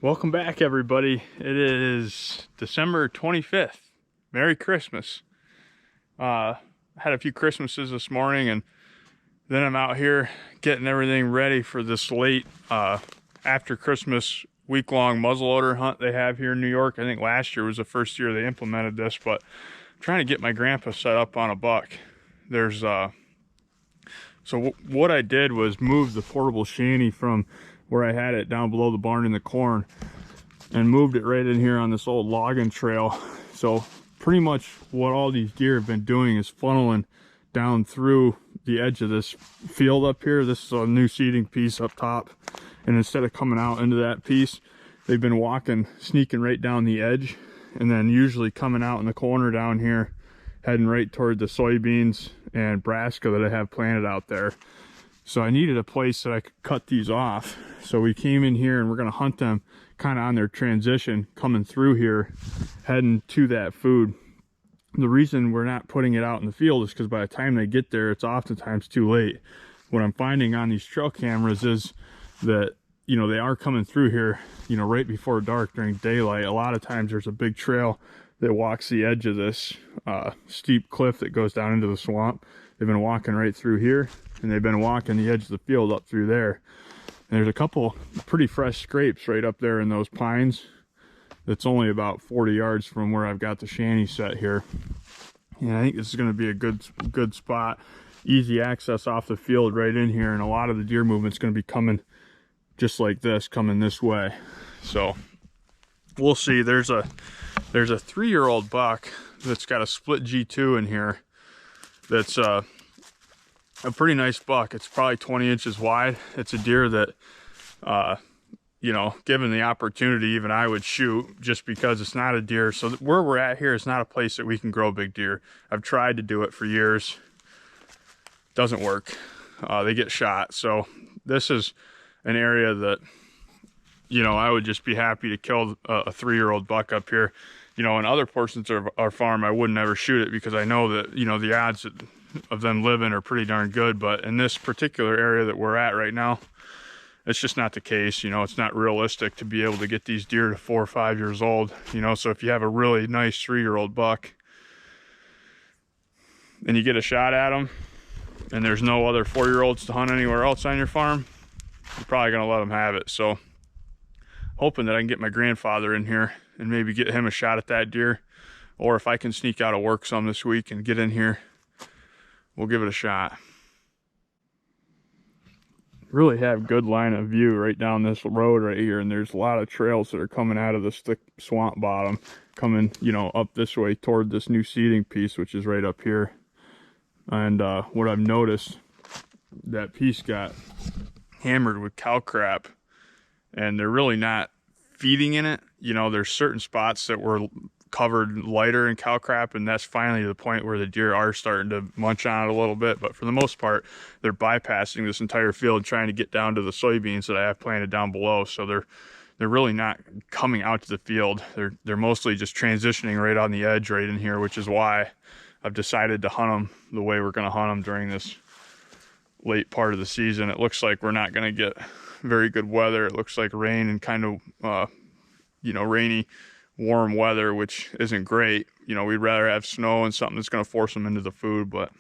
Welcome back, everybody. It is December 25th. Merry Christmas. Had a few Christmases this morning, and then I'm out here getting everything ready for this late after Christmas week-long muzzleloader hunt they have here in New York. I think last year was the first year they implemented this, but I'm trying to get my grandpa set up on a buck. There's so what I did was move the portable shanty from where I had it down below the barn in the corn and moved it right in here on this old logging trail. So pretty much what all these deer have been doing is funneling down through the edge of this field up here. This is a new seeding piece up top, and instead of coming out into that piece, they've been walking, sneaking right down the edge, and then usually coming out in the corner down here, heading right toward the soybeans and brassica that I have planted out there. So I needed a place that I could cut these off. So we came in here and we're gonna hunt them kind of on their transition coming through here, heading to that food. The reason we're not putting it out in the field is because by the time they get there, it's oftentimes too late. What I'm finding on these trail cameras is that, you know, they are coming through here, you know, right before dark during daylight. A lot of times there's a big trail that walks the edge of this steep cliff that goes down into the swamp. They've been walking right through here, and they've been walking the edge of the field up through there. And there's a couple pretty fresh scrapes right up there in those pines. That's only about 40 yards from where I've got the shanty set here. And I think this is going to be a good spot. Easy access off the field right in here, and a lot of the deer movement's going to be coming just like this, coming this way. So we'll see. There's a 3-year-old buck that's got a split G2 in here. That's a pretty nice buck. It's probably 20 inches wide. It's a deer that, you know, given the opportunity, even I would shoot, just because it's not a deer. So where we're at here is not a place that we can grow big deer. I've tried to do it for years. Doesn't work. They get shot. So this is an area that, you know, I would just be happy to kill a 3-year-old buck up here. You know, in other portions of our farm, I would never shoot it because I know that, you know, the odds of them living are pretty darn good. But in this particular area that we're at right now, it's just not the case. You know, it's not realistic to be able to get these deer to 4 or 5 years old. You know, so if you have a really nice 3-year-old buck and you get a shot at them and there's no other 4-year-olds to hunt anywhere else on your farm, you're probably going to let them have it. So hoping that I can get my grandfather in here and maybe get him a shot at that deer. Or if I can sneak out of work some this week and get in here, we'll give it a shot. Really have good line of view right down this road right here, and there's a lot of trails that are coming out of this thick swamp bottom, coming, you know, up this way toward this new seeding piece, which is right up here. And what I've noticed, that piece got hammered with cow crap, and they're really not feeding in it. You know, there's certain spots that were covered lighter in cow crap, and that's finally the point where the deer are starting to munch on it a little bit. But for the most part, they're bypassing this entire field, trying to get down to the soybeans that I have planted down below. So they're really not coming out to the field. They're mostly just transitioning right on the edge right in here, which is why I've decided to hunt them the way we're going to hunt them during this late part of the season. It looks like we're not going to get very good weather. It looks like rain and kind of you know, rainy, warm weather, which isn't great. You know, we'd rather have snow and something that's going to force them into the food. But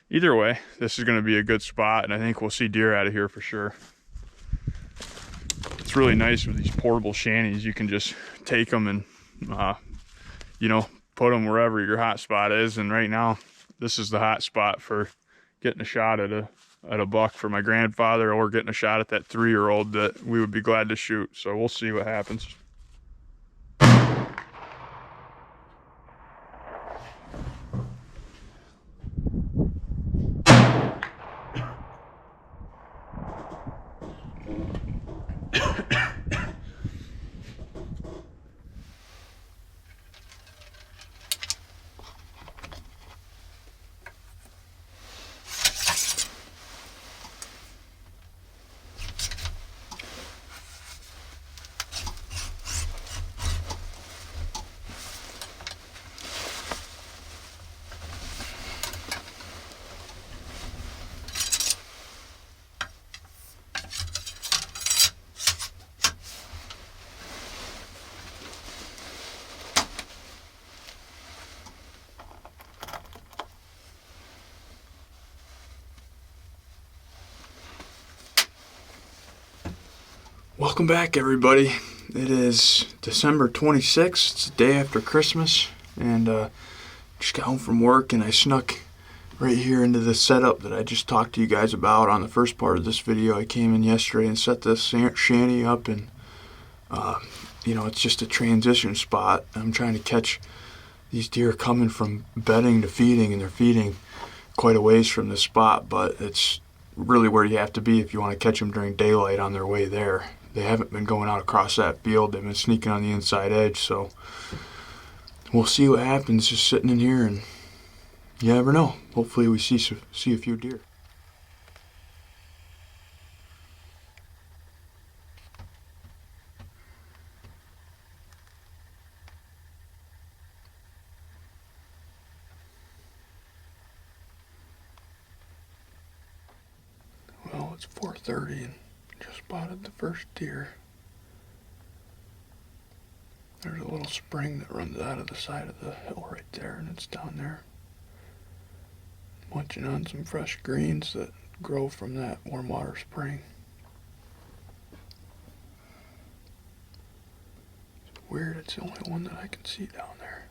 either way, this is going to be a good spot, and I think we'll see deer out of here for sure. It's really nice with these portable shanties. You can just take them and you know, put them wherever your hot spot is. And right now, this is the hot spot for getting a shot at a buck for my grandfather, or getting a shot at that 3-year-old that we would be glad to shoot. So we'll see what happens. Welcome back, everybody. It is December 26th. It's the day after Christmas, and just got home from work, and I snuck right here into the setup that I just talked to you guys about on the first part of this video. I came in yesterday and set this shanty up, and you know, it's just a transition spot. I'm trying to catch these deer coming from bedding to feeding, and they're feeding quite a ways from this spot, but it's really where you have to be if you want to catch them during daylight on their way there. They haven't been going out across that field. They've been sneaking on the inside edge, so we'll see what happens just sitting in here, and you never know. Hopefully we see a few deer. Well, it's 4:30 and just spotted the first deer. There's a little spring that runs out of the side of the hill right there, and it's down there munching on some fresh greens that grow from that warm water spring. It's weird, it's the only one that I can see down there.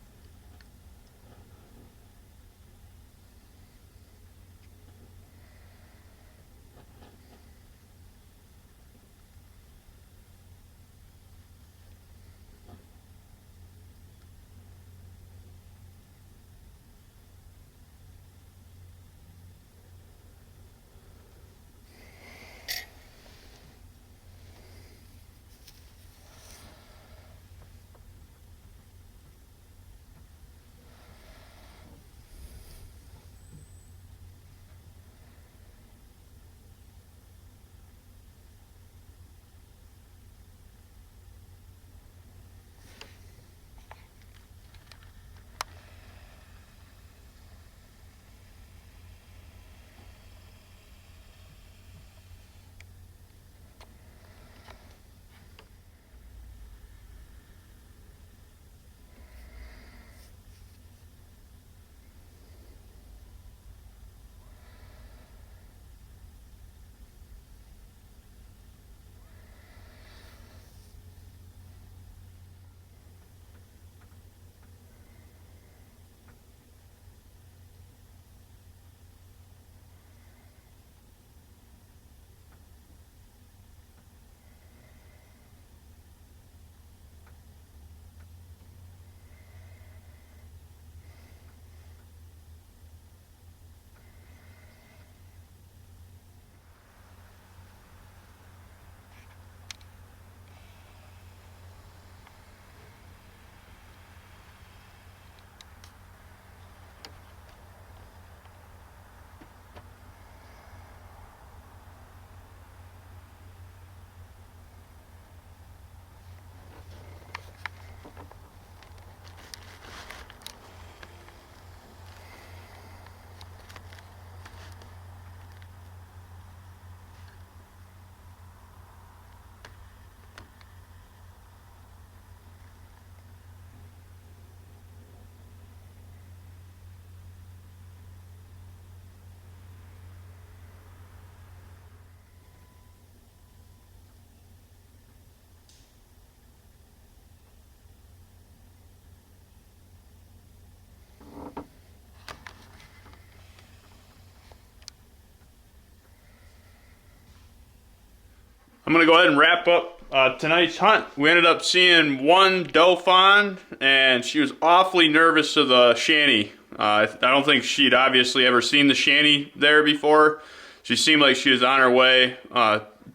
I'm going to go ahead and wrap up tonight's hunt. We ended up seeing one doe fawn, and she was awfully nervous of the shanty. I don't think she'd obviously ever seen the shanty there before. She seemed like she was on her way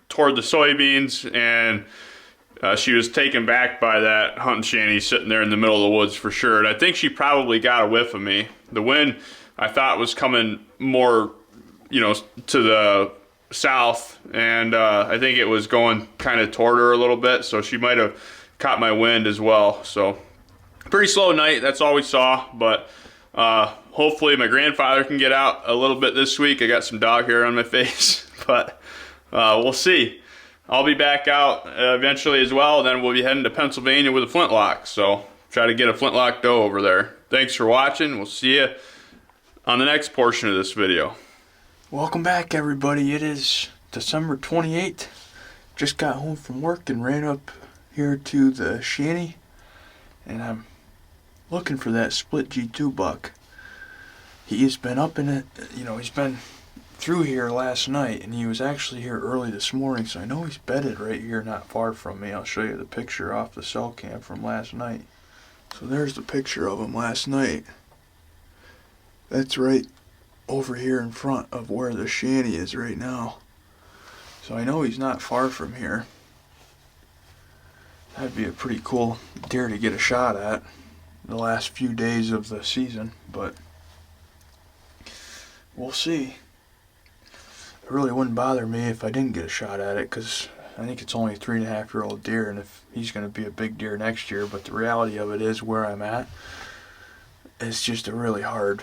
toward the soybeans, and she was taken back by that hunting shanty sitting there in the middle of the woods for sure. And I think she probably got a whiff of me. The wind, I thought, was coming more, you know, to the south, and I think it was going kind of toward her a little bit, so she might have caught my wind as well. So pretty slow night, that's all we saw, but hopefully my grandfather can get out a little bit this week. I got some dog hair on my face, but we'll see. I'll be back out eventually as well, and then we'll be heading to Pennsylvania with a flintlock, so try to get a flintlock doe over there. Thanks for watching. We'll see you on the next portion of this video. Welcome back, everybody. It is December 28th. just got home from work and ran up here to the shanty, and I'm looking for that split G2 buck. He's been up in it, you know, he's been through here last night, and he was actually here early this morning, so I know he's bedded right here not far from me. I'll show you the picture off the cell cam from last night. So there's the picture of him last night. That's right over here in front of where the shanty is right now. So I know he's not far from here. That'd be a pretty cool deer to get a shot at the last few days of the season, but we'll see. It really wouldn't bother me if I didn't get a shot at it, because I think it's only a 3.5-year-old deer, and if he's going to be a big deer next year. But the reality of it is, where I'm at, it's just a really hard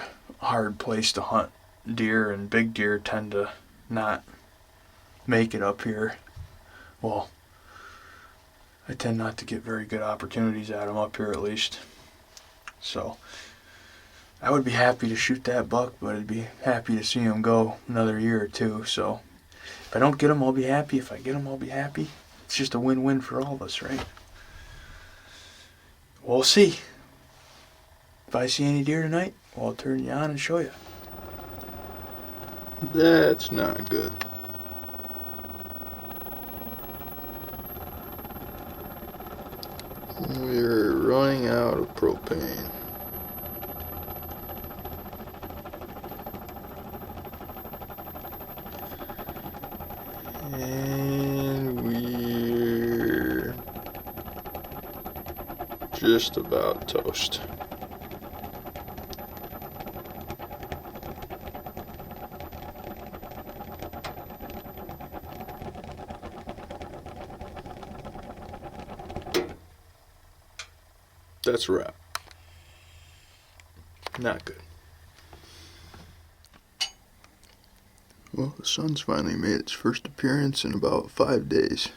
place to hunt deer, and big deer tend to not make it up here. Well, I tend not to get very good opportunities at them up here, at least. So I would be happy to shoot that buck, but I'd be happy to see him go another year or two. So if I don't get him, I'll be happy. If I get him, I'll be happy. It's just a win-win for all of us, right? We'll see. If I see any deer tonight, I'll turn you on and show you. That's not good. We're running out of propane. And we're just about toast. That's a wrap. Not good. Well, the sun's finally made its first appearance in about 5 days.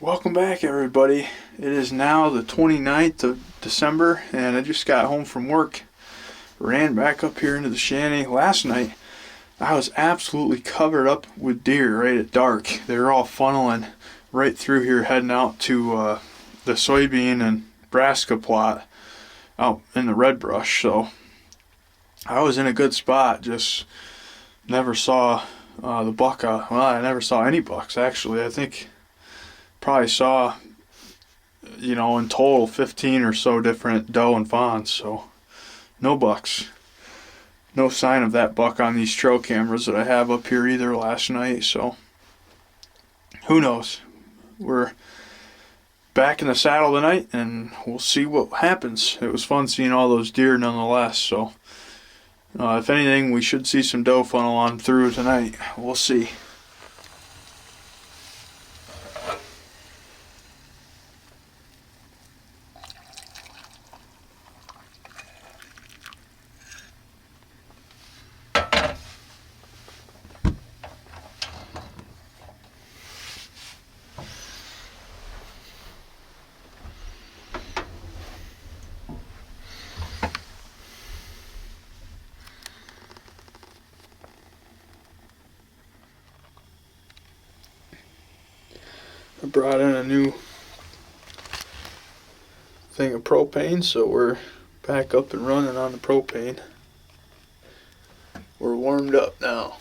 Welcome back, everybody. It is now the 29th of December, and I just got home from work. Ran back up here into the shanty. Last night, I was absolutely covered up with deer right at dark. They were all funneling right through here, heading out to the soybean and brassica plot out in the red brush. So I was in a good spot. Just never saw the buck. Well, I never saw any bucks, actually. I think probably saw, in total 15 or so different doe and fawns. So no bucks. No sign of that buck on these trail cameras that I have up here either last night. So who knows? We're back in the saddle tonight, and we'll see what happens. It was fun seeing all those deer nonetheless. So if anything, we should see some doe funnel on through tonight. We'll see. I brought in a new thing of propane, so we're back up and running on the propane. We're warmed up now.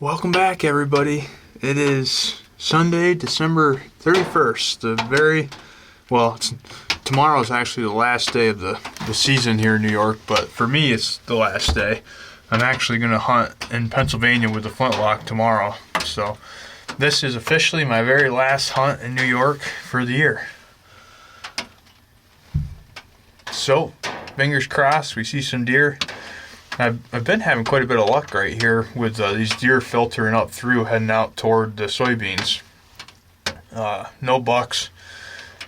Welcome back, everybody. It is Sunday, December 31st. Tomorrow is actually the last day of the season here in New York, but for me, it's the last day. I'm actually going to hunt in Pennsylvania with the flintlock tomorrow. So this is officially my very last hunt in New York for the year. So, fingers crossed, we see some deer. I've been having quite a bit of luck right here with these deer filtering up through, heading out toward the soybeans. No bucks.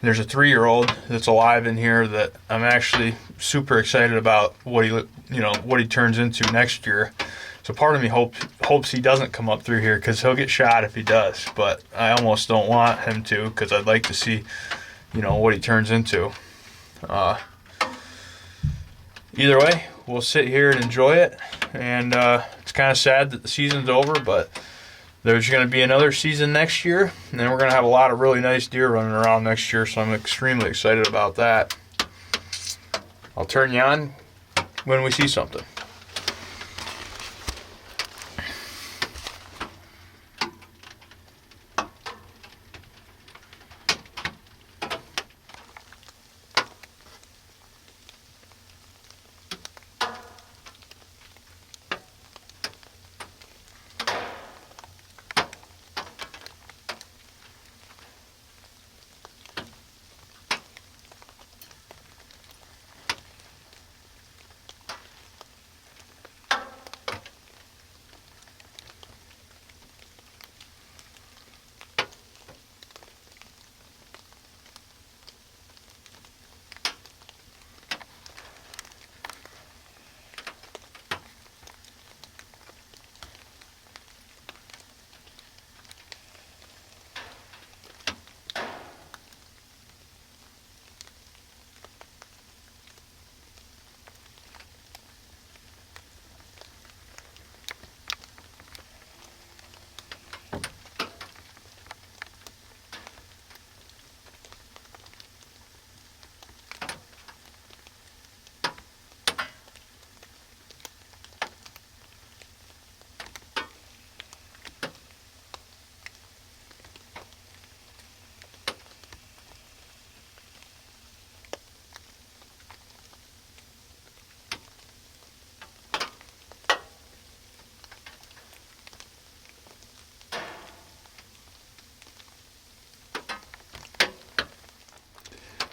There's a 3-year-old that's alive in here that I'm actually super excited about what he turns into next year. So part of me hopes he doesn't come up through here, because he'll get shot if he does. But I almost don't want him to, because I'd like to see, what he turns into. Either way, we'll sit here and enjoy it, and it's kind of sad that the season's over, but there's going to be another season next year, and then we're going to have a lot of really nice deer running around next year, so I'm extremely excited about that. I'll turn you on when we see something.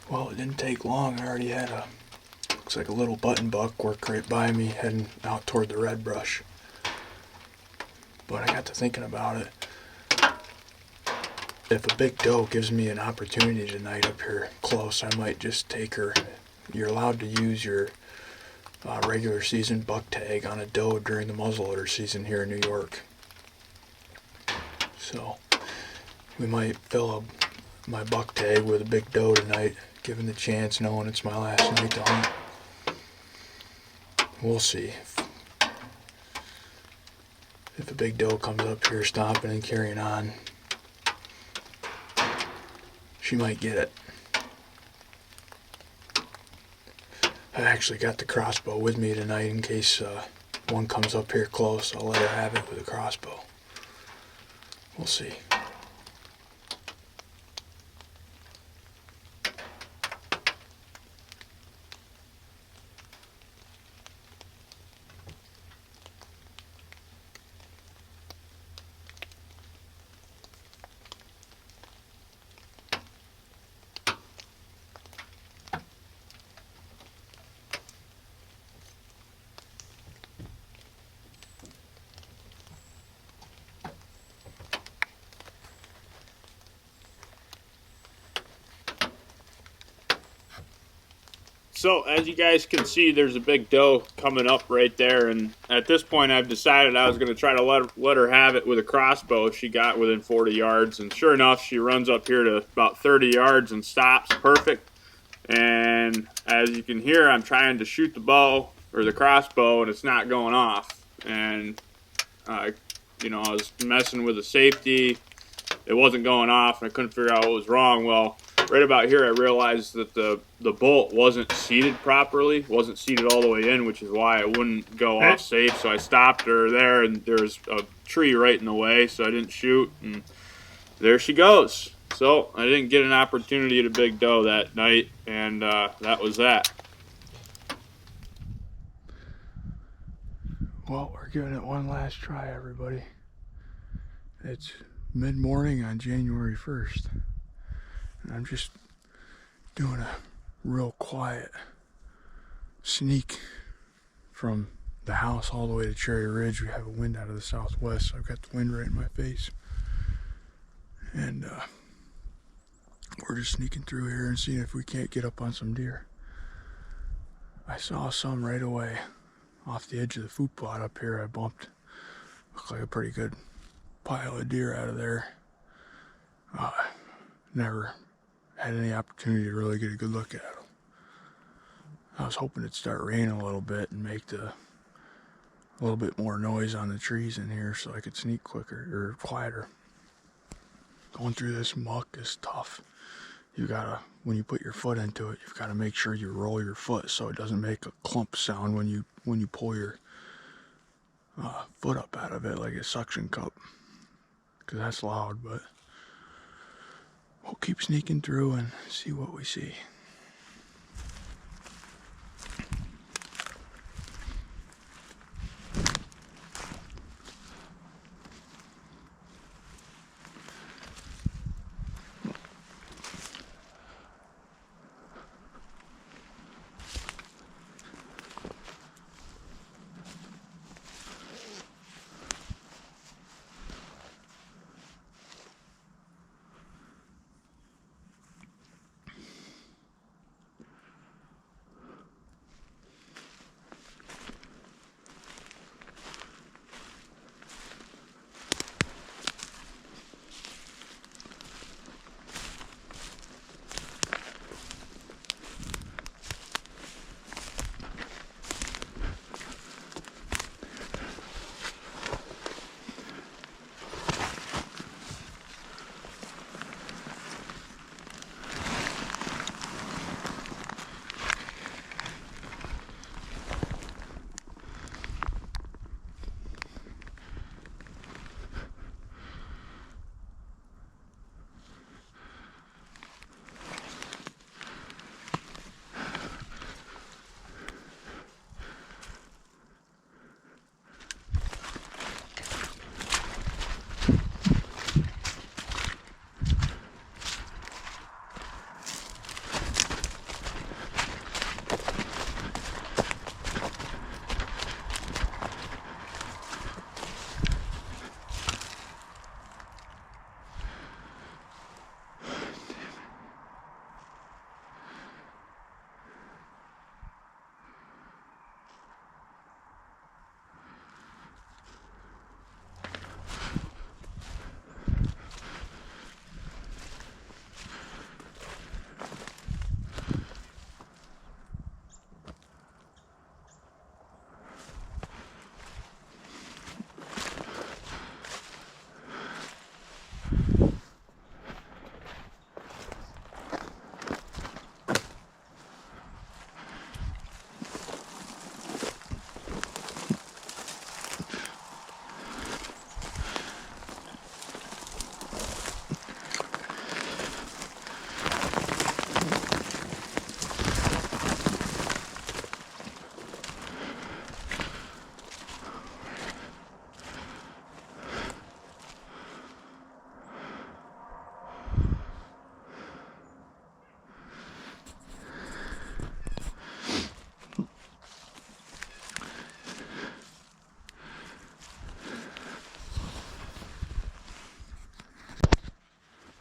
Well, it didn't take long. I already had looks like a little button buck work right by me heading out toward the red brush. But I got to thinking about it. If a big doe gives me an opportunity tonight up here close, I might just take her. You're allowed to use your regular season buck tag on a doe during the muzzleloader season here in New York. So we might fill my buck tag with a big doe tonight, given the chance, knowing it's my last night to hunt. We'll see. If a big doe comes up here stomping and carrying on, she might get it. I actually got the crossbow with me tonight in case one comes up here close. I'll let her have it with a crossbow. We'll see. So, as you guys can see, there's a big doe coming up right there, and at this point I've decided I was going to try to let her have it with a crossbow if she got within 40 yards, and sure enough, she runs up here to about 30 yards and stops perfect. And as you can hear, I'm trying to shoot the bow, or the crossbow, and it's not going off. And, you know, I was messing with the safety, it wasn't going off, and I couldn't figure out what was wrong. Well, right about here I realized that the bolt wasn't seated properly, wasn't seated all the way in, which is why it wouldn't go off safe. So I stopped her there, and there's a tree right in the way, so I didn't shoot, and there she goes. So I didn't get an opportunity at a big doe that night, and that was that. Well, we're giving it one last try, everybody. It's mid-morning on January 1st. And I'm just doing a real quiet sneak from the house all the way to Cherry Ridge. We have a wind out of the southwest, so I've got the wind right in my face. And we're just sneaking through here and seeing if we can't get up on some deer. I saw some right away off the edge of the food plot up here. I bumped, looked like a pretty good pile of deer out of there. Never had any opportunity to really get a good look at them. I was hoping it'd start raining a little bit and make the a little bit more noise on the trees in here so I could sneak quicker or quieter. Going through this muck is tough. You gotta, when you put your foot into it, you've got to make sure you roll your foot so it doesn't make a clump sound when you pull your foot up out of it like a suction cup, because that's loud. But we'll keep sneaking through and see what we see.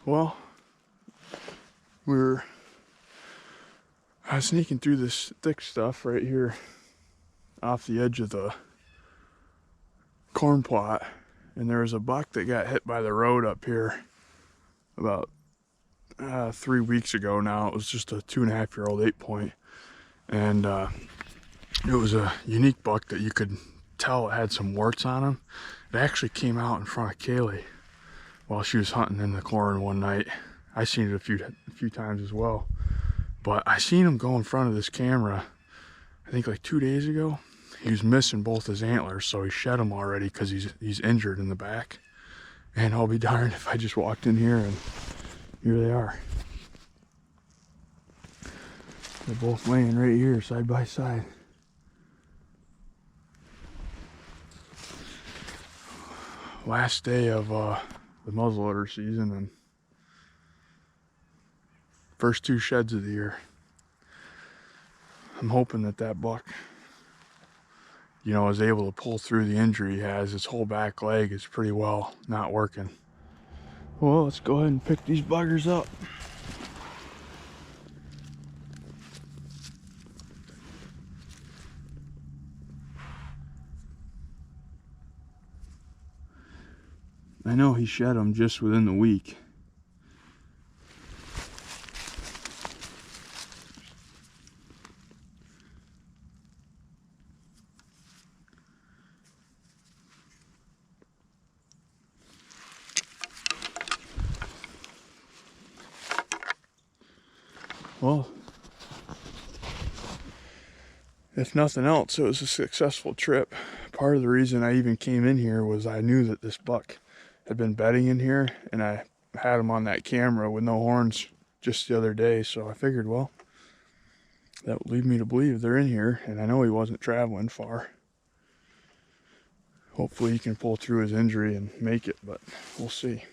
Well, I was sneaking through this thick stuff right here off the edge of the corn plot, and there was a buck that got hit by the road up here about 3 weeks ago now. It was just a 2.5-year-old 8-point, and it was a unique buck that you could tell it had some warts on him. It actually came out in front of Kaylee while she was hunting in the corn one night. I seen it a few times as well, but I seen him go in front of this camera I think like 2 days ago. He was missing both his antlers, so he shed them already because he's injured in the back. And I'll be darned if I just walked in here and here they are. They're both laying right here side by side. Last day of the muzzleloader season and first 2 sheds of the year. I'm hoping that buck, you know, is able to pull through the injury he has. His whole back leg is pretty well not working. Well, let's go ahead and pick these buggers up. I know he shed them just within the week. Well, if nothing else, it was a successful trip. Part of the reason I even came in here was I knew that this buck had been bedding in here, and I had him on that camera with no horns just the other day, so I figured, well, that would lead me to believe they're in here, and I know he wasn't traveling far. Hopefully he can pull through his injury and make it, but we'll see.